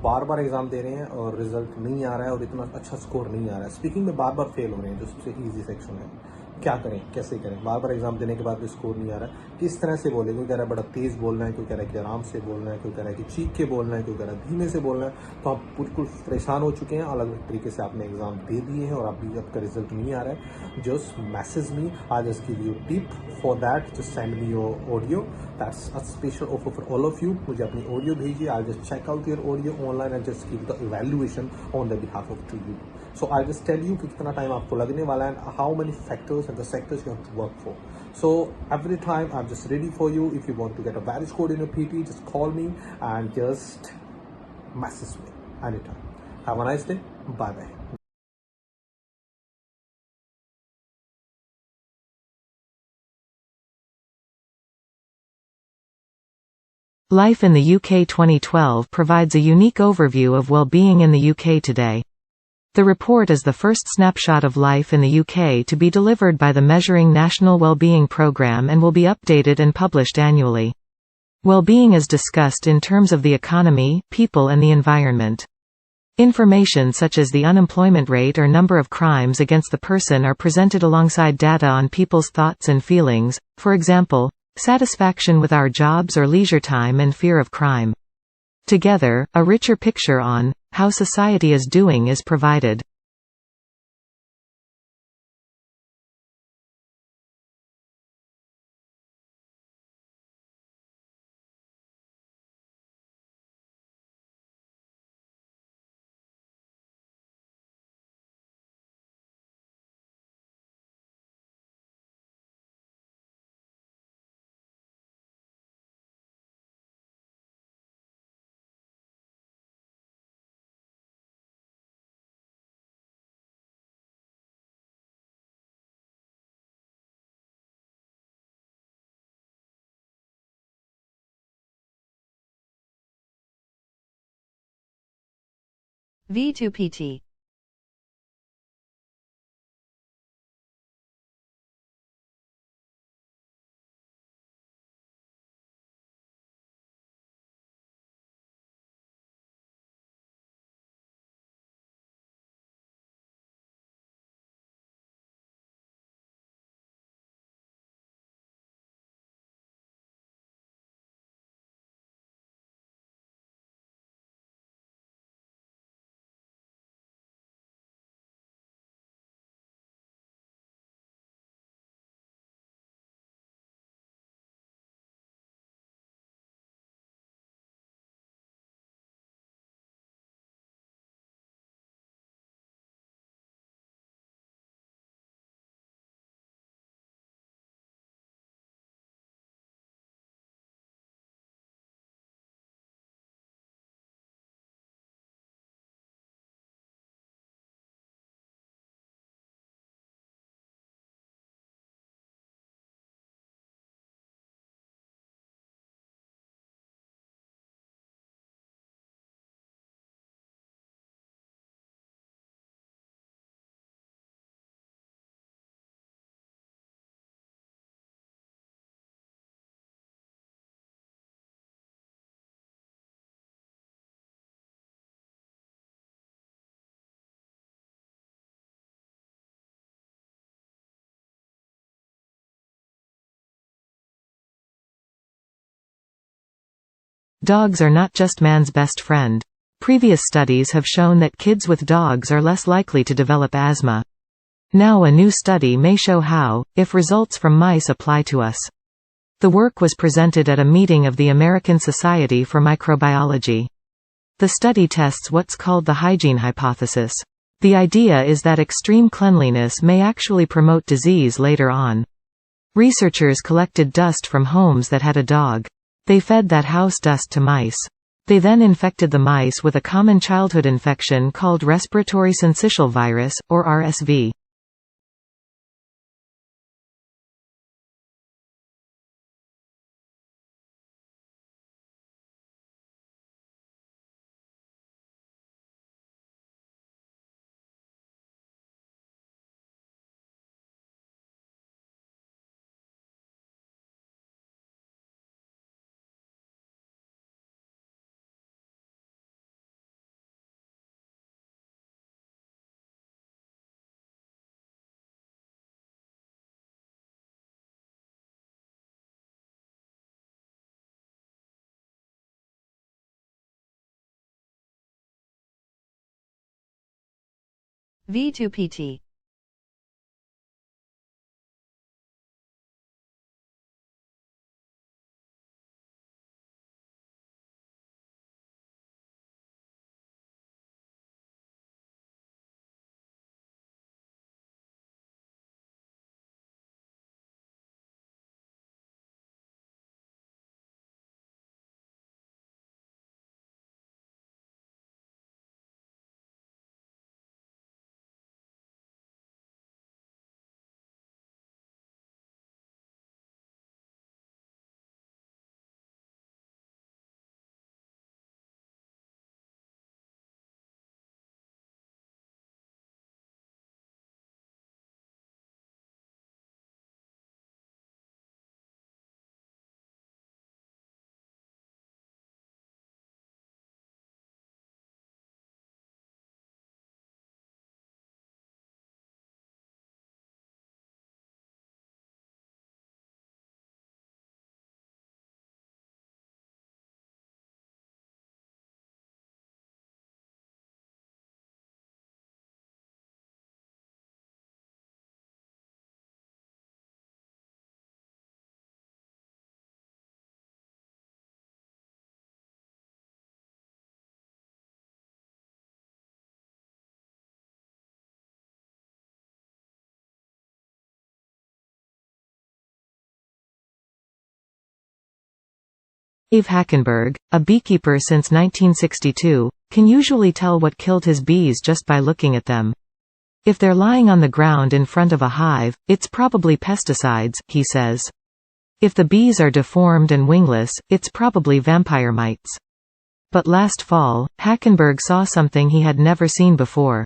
बार बार exam दे रहे हैं और रिजल्ट नहीं आ रहा है और इतना अच्छा स्कोर नहीं आ रहा है। स्पीकिंग में बार बार फेल हो रहे हैं, जो सबसे ईजी सेक्शन है। क्या करें, कैसे करें? बार बार एग्जाम देने के बाद भी स्कोर नहीं आ रहा है, किस तरह से बोले? कोई कह रहा है बड़ा तेज बोलना है, कोई कह रहा है कि आराम से बोलना है, कोई कह रहा है कि चीख के बोलना है, कोई कह रहा है धीमे से बोलना है। तो आप बिल्कुल परेशान हो चुके हैं, अलग अलग तरीके से आपने एग्जाम दे दिए हैं और अभी आपका रिजल्ट नहीं आ रहा है। Just message me, I just give you tip for that. Just send me your audio, that's a special offer for all of you. मुझे अपनी ऑडियो भेजिए, I just check out your audio online and just give the evaluation on the behalf of to you. So I just tell you कि कितना time आपको लगने वाला है and how many factors and the sectors you have to work for. So every time I'm just ready for you. If you want to get a valid code in your PTE, just call me and just message me anytime. Have a nice day. Bye bye. Life in the UK 2012 provides a unique overview of well-being in the UK today. The report is the first snapshot of life in the UK to be delivered by the Measuring National Wellbeing Programme and will be updated and published annually. Well-being is discussed in terms of the economy, people and the environment. Information such as the unemployment rate or number of crimes against the person are presented alongside data on people's thoughts and feelings, for example, satisfaction with our jobs or leisure time and fear of crime. Together, a richer picture on how society is doing is provided. V2PT. Dogs are not just man's best friend. Previous studies have shown that kids with dogs are less likely to develop asthma. Now a new study may show how, if results from mice apply to us. The work was presented at a meeting of the American Society for Microbiology. The study tests what's called the hygiene hypothesis. The idea is that extreme cleanliness may actually promote disease later on. Researchers collected dust from homes that had a dog. They fed that house dust to mice. They then infected the mice with a common childhood infection called respiratory syncytial virus, or RSV. V2PT. Dave Hackenberg, a beekeeper since 1962, can usually tell what killed his bees just by looking at them. If they're lying on the ground in front of a hive, it's probably pesticides, he says. If the bees are deformed and wingless, it's probably vampire mites. But last fall, Hackenberg saw something he had never seen before.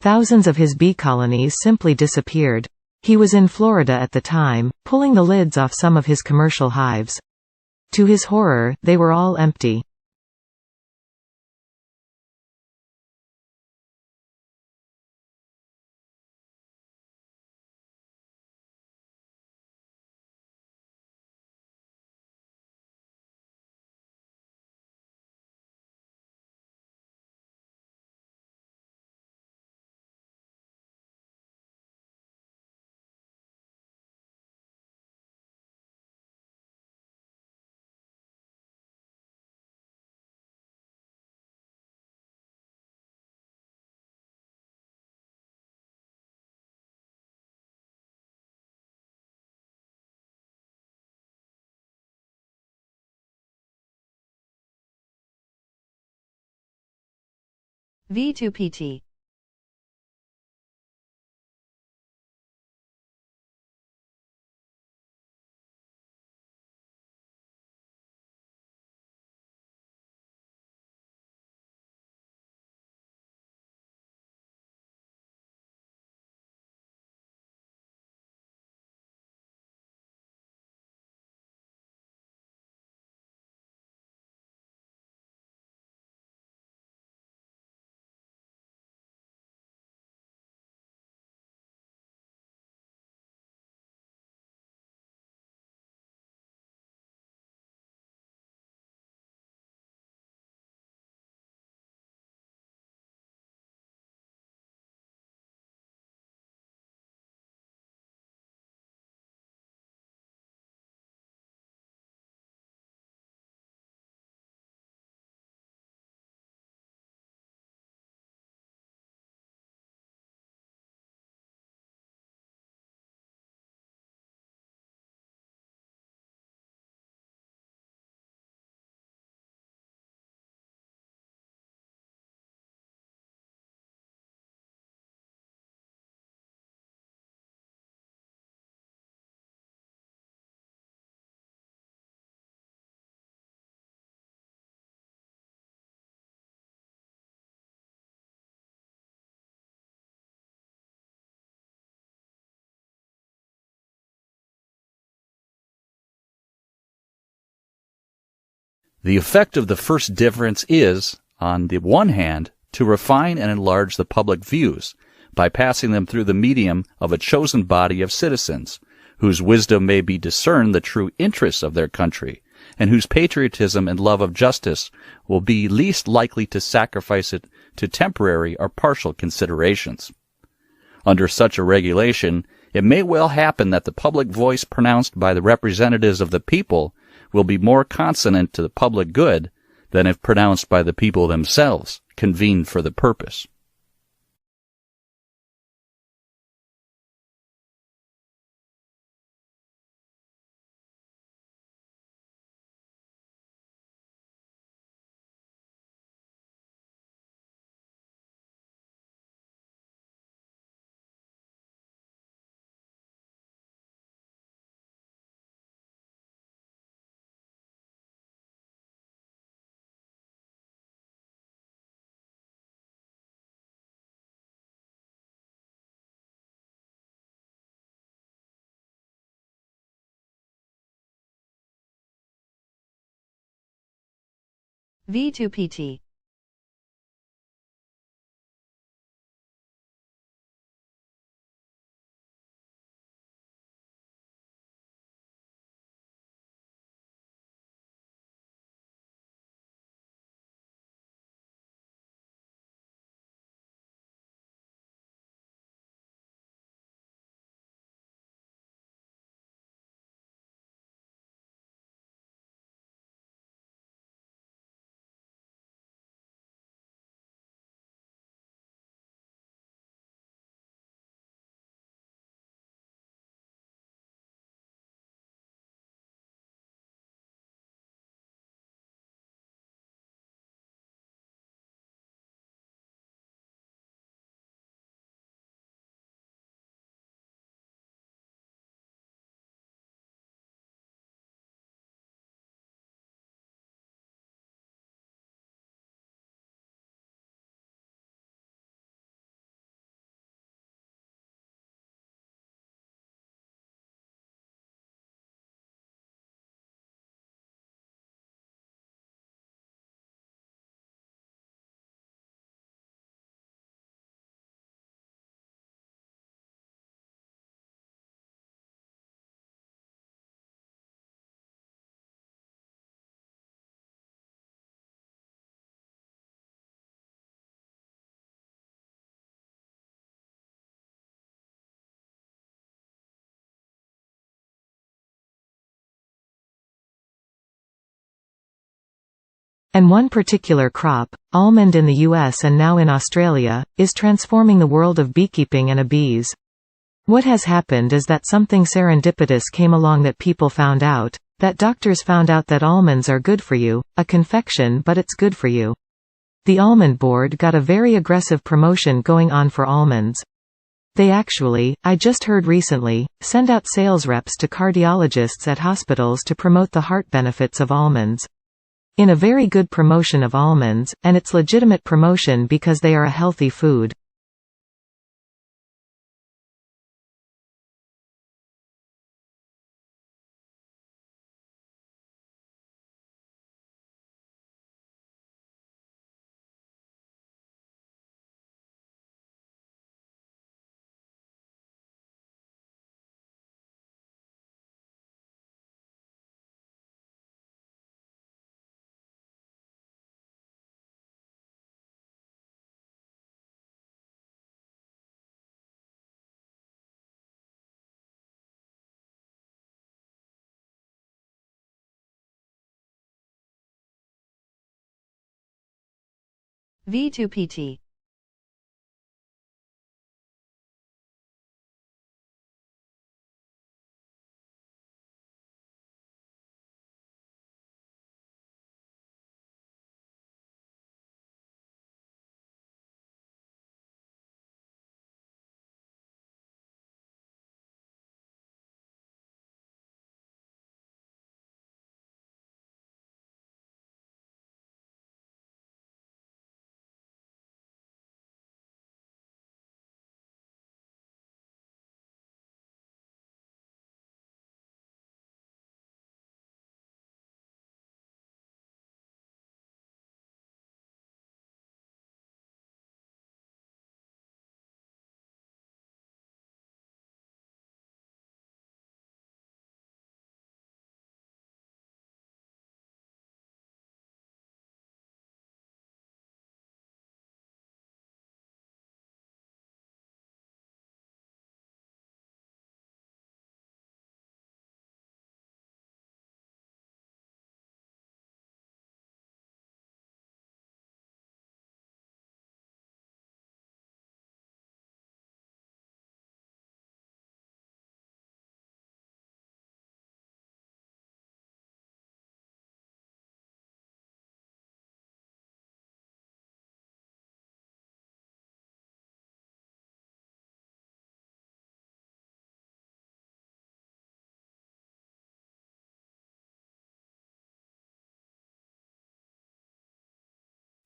Thousands of his bee colonies simply disappeared. He was in Florida at the time, pulling the lids off some of his commercial hives. To his horror, they were all empty. V2PT. The effect of the first difference is, on the one hand, to refine and enlarge the public views by passing them through the medium of a chosen body of citizens, whose wisdom may be discern the true interests of their country, and whose patriotism and love of justice will be least likely to sacrifice it to temporary or partial considerations. Under such a regulation, it may well happen that the public voice pronounced by the representatives of the people will be more consonant to the public good than if pronounced by the people themselves, convened for the purpose. V2PT. And one particular crop, almond in the US and now in Australia, is transforming the world of beekeeping and bees. What has happened is that something serendipitous came along, that people found out, that doctors found out that almonds are good for you, a confection, but it's good for you. The almond board got a very aggressive promotion going on for almonds. They actually, I just heard recently, send out sales reps to cardiologists at hospitals to promote the heart benefits of almonds. In a very good promotion of almonds, and it's legitimate promotion because they are a healthy food. V2PT.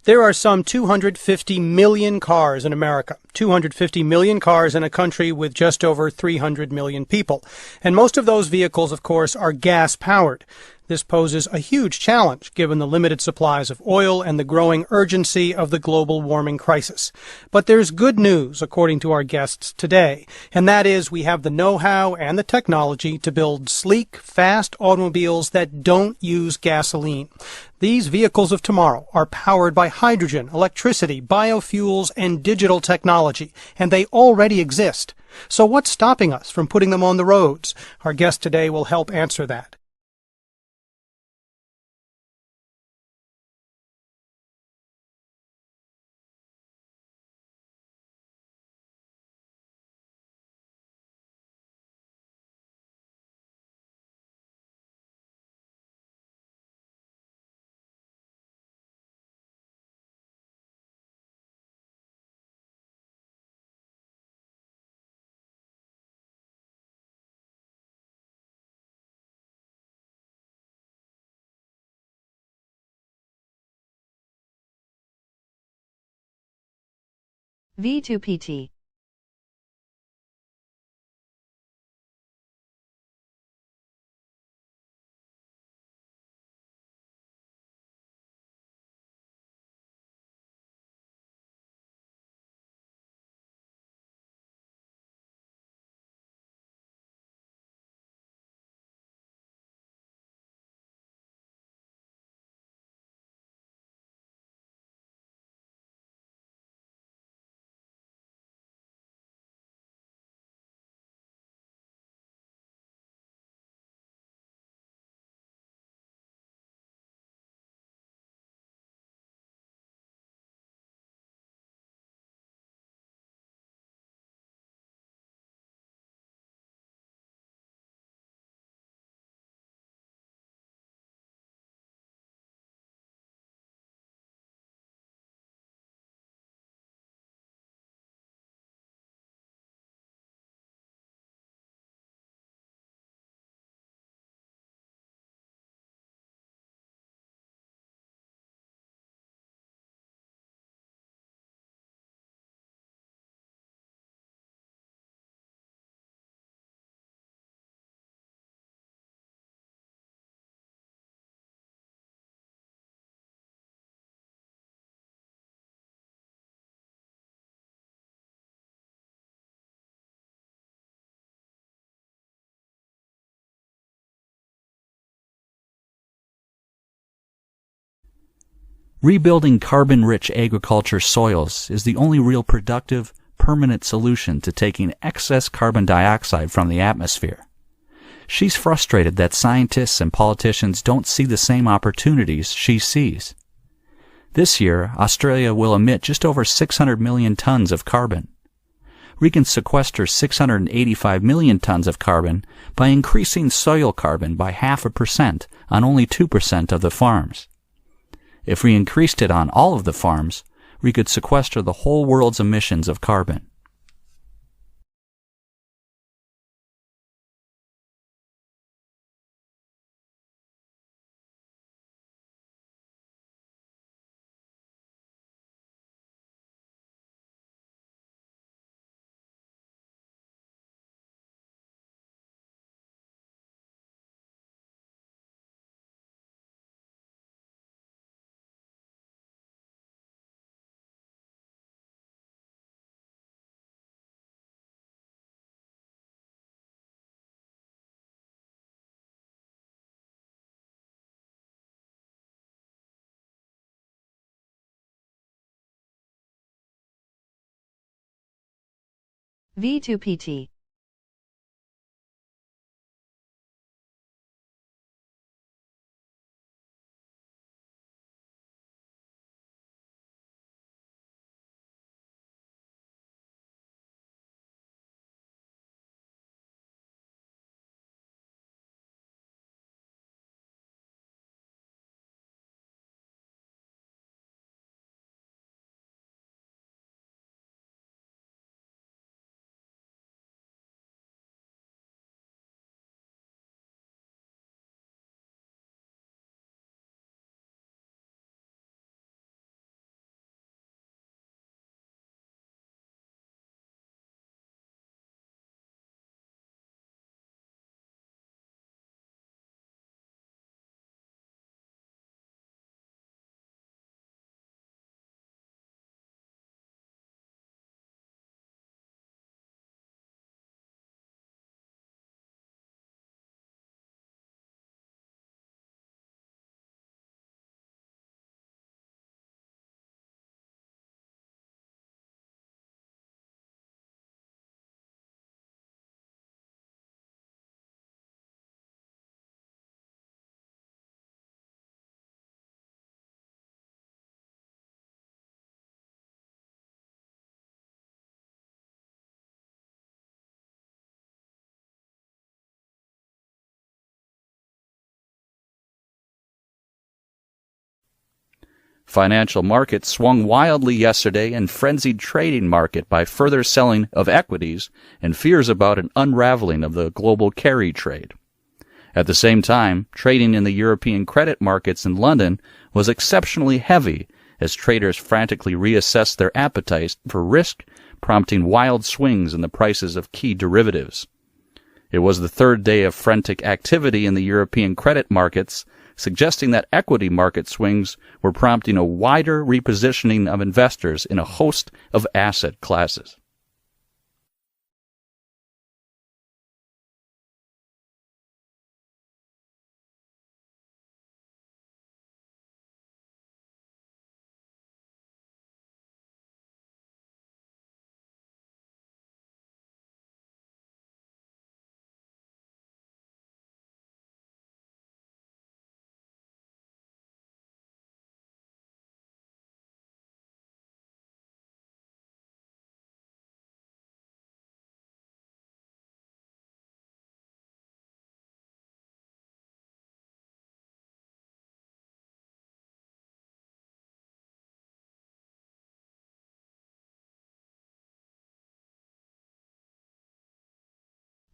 There are some 250 million cars in America, 250 million cars in a country with just over 300 million people. And most of those vehicles, of course, are gas-powered. This poses a huge challenge given the limited supplies of oil and the growing urgency of the global warming crisis. But there's good news, according to our guests today, and that is we have the know-how and the technology to build sleek, fast automobiles that don't use gasoline. These vehicles of tomorrow are powered by hydrogen, electricity, biofuels, and digital technology, and they already exist. So what's stopping us from putting them on the roads? Our guest today will help answer that. V2PT. Rebuilding carbon-rich agriculture soils is the only real productive, permanent solution to taking excess carbon dioxide from the atmosphere. She's frustrated that scientists and politicians don't see the same opportunities she sees. This year, Australia will emit just over 600 million tons of carbon. We can sequester 685 million tons of carbon by increasing soil carbon by 0.5% on only 2% of the farms. If we increased it on all of the farms, we could sequester the whole world's emissions of carbon. V2PT. Financial markets swung wildly yesterday in frenzied trading market by further selling of equities and fears about an unraveling of the global carry trade. At the same time, trading in the European credit markets in London was exceptionally heavy as traders frantically reassessed their appetite for risk, prompting wild swings in the prices of key derivatives. It was the third day of frantic activity in the European credit markets, suggesting that equity market swings were prompting a wider repositioning of investors in a host of asset classes.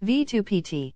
V2PT.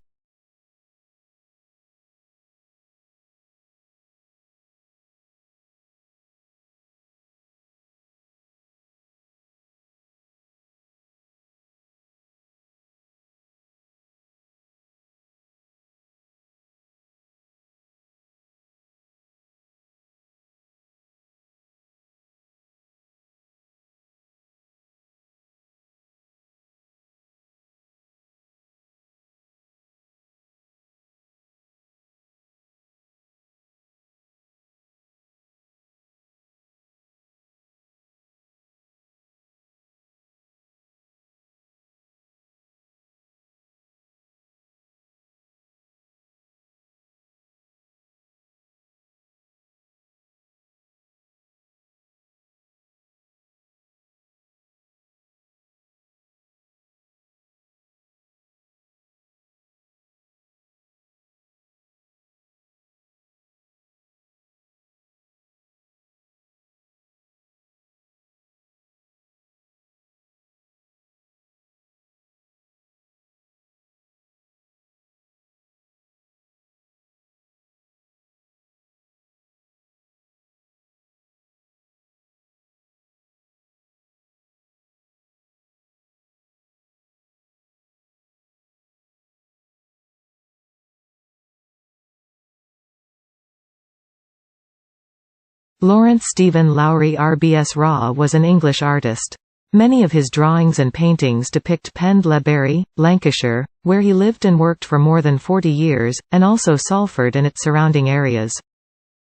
Lawrence Stephen Lowry RBS Raw was an English artist. Many of his drawings and paintings depict Pendlebury, Lancashire, where he lived and worked for more than 40 years, and also Salford and its surrounding areas.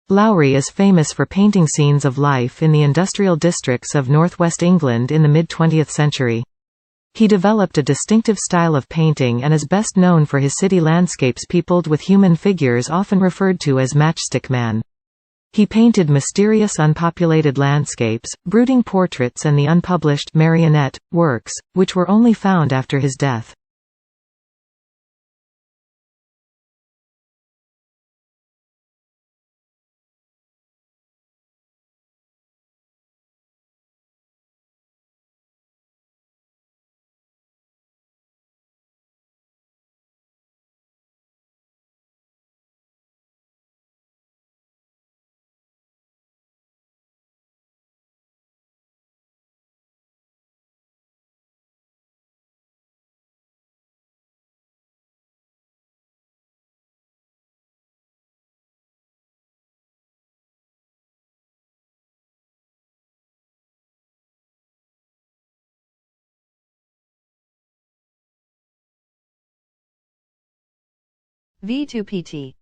Lowry is famous for painting scenes of life in the industrial districts of northwest England in the mid-20th century. He developed a distinctive style of painting and is best known for his city landscapes peopled with human figures often referred to as Matchstick Man. He painted mysterious unpopulated landscapes, brooding portraits and the unpublished marionette works, which were only found after his death. V2PT.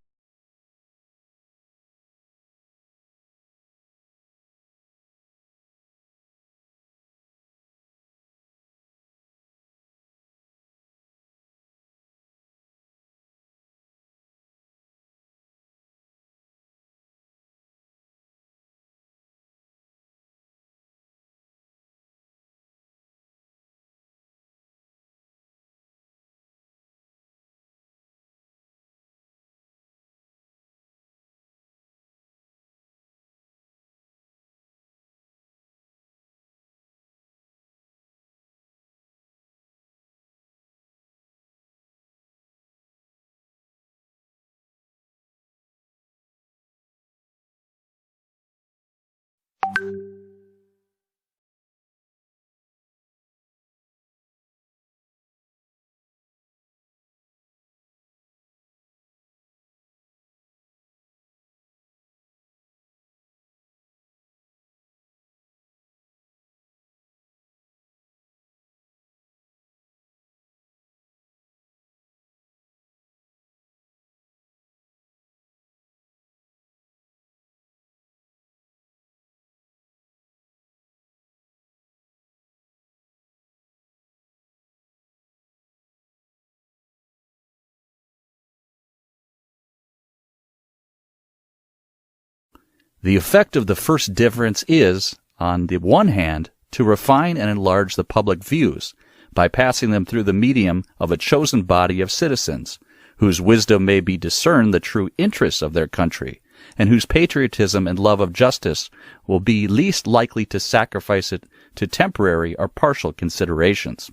The effect of the first difference is, on the one hand, to refine and enlarge the public views by passing them through the medium of a chosen body of citizens, whose wisdom may be discern the true interests of their country, and whose patriotism and love of justice will be least likely to sacrifice it to temporary or partial considerations.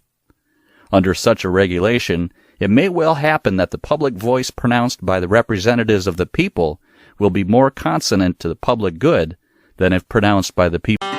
Under such a regulation, it may well happen that the public voice pronounced by the representatives of the people will be more consonant to the public good than if pronounced by the people.